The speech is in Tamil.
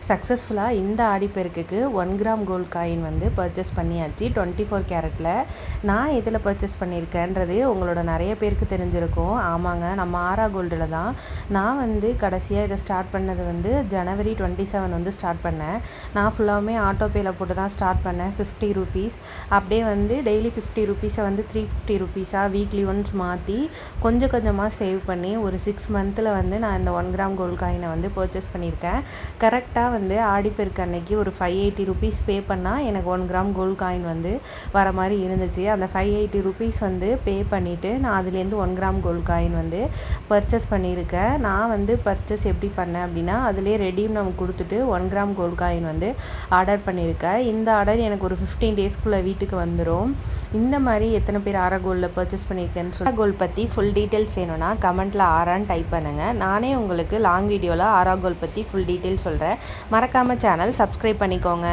சக்ஸஸ்ஃபுல்லாக இந்த ஆடிப்பெருக்குக்கு 1 கிராம் கோல்ட் காயின் வந்து பர்ச்சேஸ் பண்ணியாச்சு 24 கேரட்டில். நான் இதில் பர்ச்சேஸ் பண்ணியிருக்கேன்றது உங்களோட நிறைய பேருக்கு தெரிஞ்சிருக்கும். ஆமாங்க, நம்ம ஆரா கோல்டில் தான். நான் வந்து கடைசியாக இதை ஸ்டார்ட் பண்ணது வந்து ஜனவரி 27 வந்து ஸ்டார்ட் பண்ணேன். நான் ஃபுல்லாகவுமே ஆட்டோபேயில் போட்டு தான் ஸ்டார்ட் பண்ணேன். 50 ருபீஸ் அப்படியே வந்து டெய்லி 50 ருபீஸை வந்து 350 ருபீஸாக வீக்லி ஒன்ஸ் மாற்றி கொஞ்சம் கொஞ்சமாக சேவ் பண்ணி ஒரு 6 மந்தில் வந்து நான் இந்த 1 கிராம் கோல்ட் காயினை வந்து பர்ச்சேஸ் பண்ணியிருக்கேன். கரெக்டாக வந்து ஆடிப்பெருக்கு அன்னைக்கு ஒரு 580 ருபீஸ் பே பண்ணால் எனக்கு 1 கிராம் கோல்ட் காயின் வந்து வர மாதிரி இருந்துச்சு. அந்த 580 ருபீஸ் வந்து பே பண்ணிவிட்டு நான் அதுலேருந்து 1 கிராம் கோல்ட் காயின் வந்து பர்ச்சேஸ் பண்ணியிருக்கேன். நான் வந்து பர்ச்சேஸ் எப்படி பண்ணேன் அப்படின்னா, அதிலே ரெடீம் நம்ம கொடுத்துட்டு 1 கிராம் கோல்ட் காயின் வந்து ஆர்டர் பண்ணியிருக்கேன். இந்த ஆர்டர் எனக்கு ஒரு 15 டேஸ்க்குள்ளே வீட்டுக்கு வந்துடும். இந்த மாதிரி எத்தனை பேர் ஆரா கோல்டில் பர்ச்சேஸ் பண்ணியிருக்கேன்னு சொல்லி கோல்ட் பற்றி ஃபுல் டீட்டெயில்ஸ் வேணும்னா கமெண்ட்டில் ஆரான்னு டைப் பண்ணுங்கள். நானே உங்களுக்கு லாங் வீடியோவில் ஆரா கோல்ட் பற்றி ஃபுல் டீட்டெயில்ஸ் சொல்கிறேன். மறக்காமல் சேனல் சப்ஸ்கிரைப் பண்ணிக்கோங்க.